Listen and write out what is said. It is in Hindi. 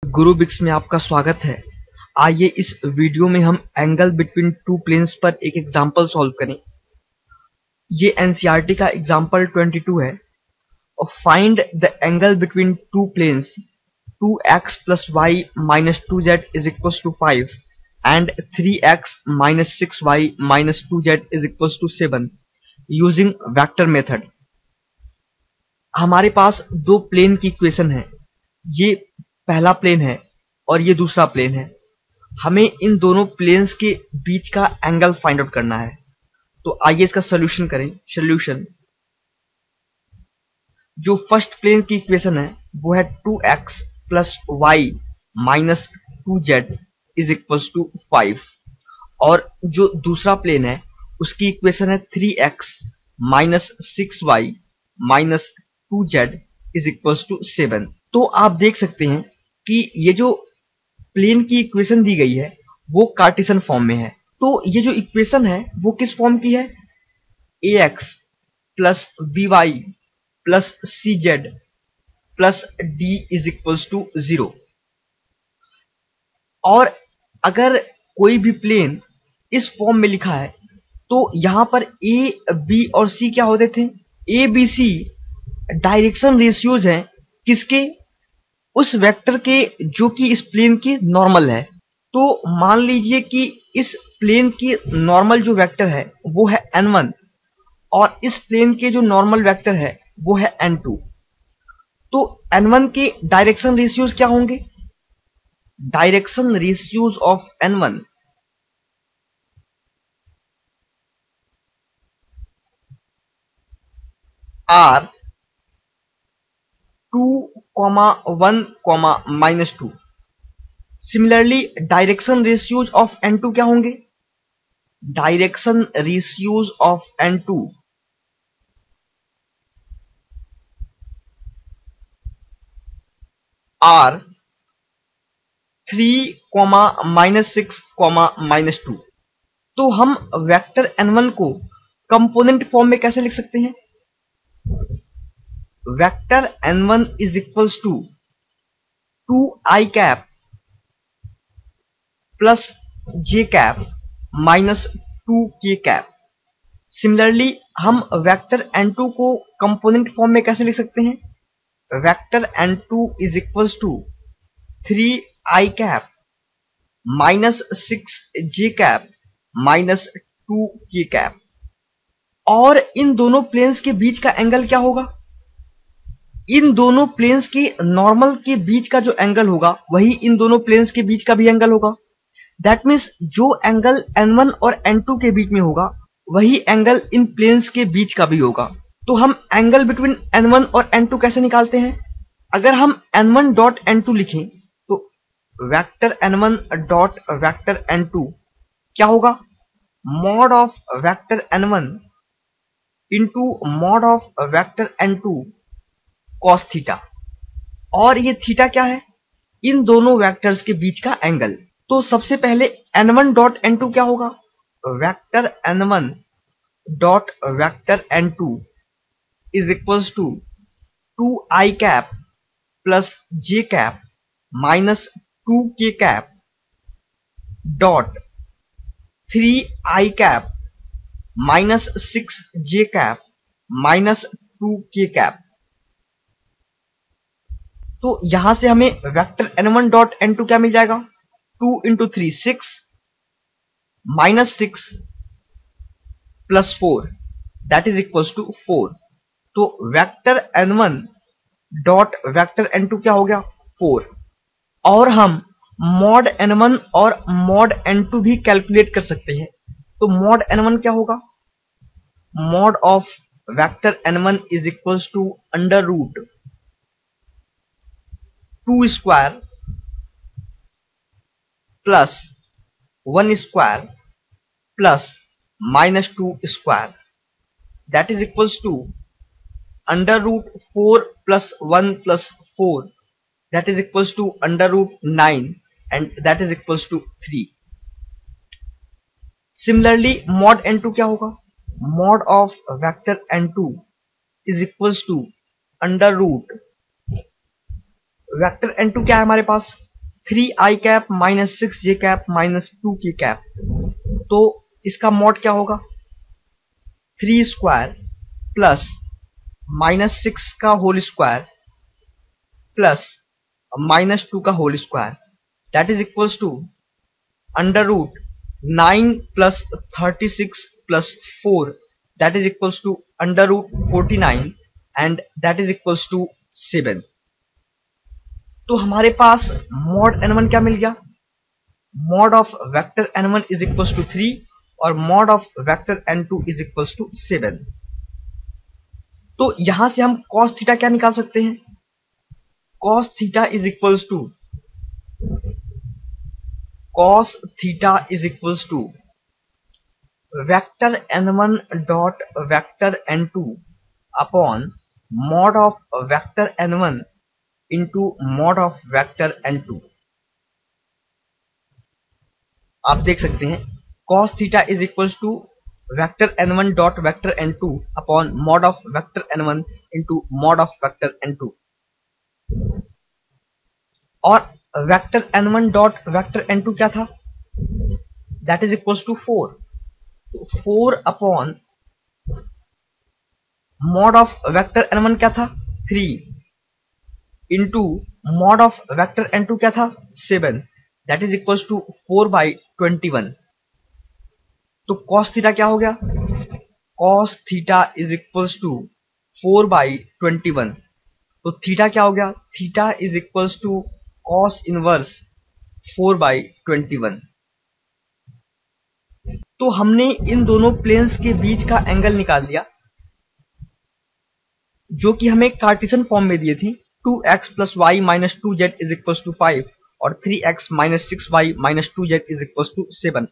गुरुबिक्स में आपका स्वागत है। आइए इस वीडियो में हम एंगल बिटवीन टू प्लेन्स पर एक एग्जाम्पल सॉल्व करें। ये एनसीईआरटी का एग्जाम्पल 22 है। Find the angle between two planes 2x plus y minus 2z is equals to 5 and 3x minus 6y minus 2z is equals to 7 using vector method। हमारे पास दो प्लेन की इक्वेशन है। ये पहला प्लेन है और ये दूसरा प्लेन है। हमें इन दोनों प्लेन्स के बीच का एंगल फाइंड आउट करना है। तो आइए इसका सोल्यूशन करें। सोल्यूशन, जो फर्स्ट प्लेन की इक्वेशन है वो है 2x plus Y minus 2z is equals to 5 और जो दूसरा प्लेन है उसकी इक्वेशन है 3x minus 6y minus 2z is equals to 7। तो आप देख सकते हैं कि ये जो प्लेन की इक्वेशन दी गई है वो कार्टेशियन फॉर्म में है। तो ये जो इक्वेशन है वो किस फॉर्म की है? ax plus by plus cz plus d is equals to 0। और अगर कोई भी प्लेन इस फॉर्म में लिखा है तो यहां पर a, b और c क्या होते थे? a, b, c direction ratios हैं किसके? उस वेक्टर के जो कि इस प्लेन की नॉर्मल है। तो मान लीजिए कि इस प्लेन की नॉर्मल जो वेक्टर है वो है n1 और इस प्लेन के जो नॉर्मल वेक्टर है वो है n2। तो n1 के डायरेक्शन रेशियोज क्या होंगे? Direction ratios of n1 are 2, 1, -2। Similarly direction ratios of n2 क्या होंगे? Direction ratios of n2 are 3, -6, -2। तो हम वेक्टर n1 को कंपोनेंट फॉर्म में कैसे लिख सकते हैं? Vector n1 is equals to 2i cap plus j cap minus 2k cap. सिमिलरली हम वेक्टर n2 को कंपोनेंट फॉर्म में कैसे लिख सकते हैं? Vector n2 is equals to 3i cap minus 6j cap minus 2k cap. और इन दोनों प्लेन्स के बीच का एंगल क्या होगा? इन दोनों प्लेन्स के नॉर्मल के बीच का जो एंगल होगा वही इन दोनों प्लेन्स के बीच का भी एंगल होगा। दैट मीन्स जो एंगल n1 और n2 के बीच में होगा वही एंगल इन प्लेन्स के बीच का भी होगा। तो हम एंगल बिटवीन n1 और n2 कैसे निकालते हैं? अगर हम n1 डॉट n2 लिखें तो vector n1 dot vector n2 क्या होगा? Mod of vector n1 into mod of vector n2 cos theta. और ये थीटा क्या है? इन दोनों वेक्टर्स के बीच का एंगल। तो सबसे पहले n1 डॉट n2 क्या होगा? Vector n1 dot vector n2 is equals to 2i cap plus j cap minus 2k cap dot 3i cap minus 6j cap minus 2k cap. तो यहां से हमें वेक्टर n1 डॉट n2 क्या मिल जाएगा? 2 into 3 6 minus 6 plus 4 that is equals to 4। तो vector n1 dot vector n2 क्या हो गया? 4। और हम मॉड n1 और मॉड n2 भी कैलकुलेट कर सकते हैं। तो मॉड n1 क्या होगा? Mod of vector n1 is equals to under root 2 square plus 1 square plus minus 2 square that is equals to under root 4 plus 1 plus 4 that is equals to under root 9 and that is equals to 3। Similarly mod n2 क्या होगा? Mod of vector n2 is equals to under root vector n2 क्या है हमारे पास? 3i cap minus 6j cap minus 2k cap. तो इसका मॉड क्या होगा? 3 स्क्वायर प्लस माइनस 6 का होल स्क्वायर प्लस माइनस 2 का whole square, that is equals to under root 9 plus 36 plus 4, that is equals to under root 49 and that is equals to 7। तो हमारे पास मॉड n1 क्या मिल गया? Mod of vector n1 is equals to 3 और mod of vector n2 is equals to 7। तो यहां से हम कॉस थीटा क्या निकाल सकते हैं? cos theta is equals to vector n1 dot vector n2 upon mod of vector n1 into mod of vector n2। आप देख सकते हैं cos theta is equals to vector n1 dot vector n2 upon mod of vector n1 into mod of vector n2। और vector n1 dot vector n2 क्या था? That is equals to 4। 4 upon mod of vector n1 क्या था? 3 into mod of vector n2 क्या था? 7, दैट इज इक्वल्स टू 4/21। तो cos थीटा क्या हो गया? cos theta is equals to 4/21। तो थीटा क्या हो गया? Theta is equals to cos inverse 4/21। तो हमने इन दोनों प्लेन्स के बीच का एंगल निकाल लिया, जो कि हमें कार्टेशियन फॉर्म में दिए थी। 2x plus Y minus 2z is equals to 5 और 3x minus 6y minus 2z is equals to 7।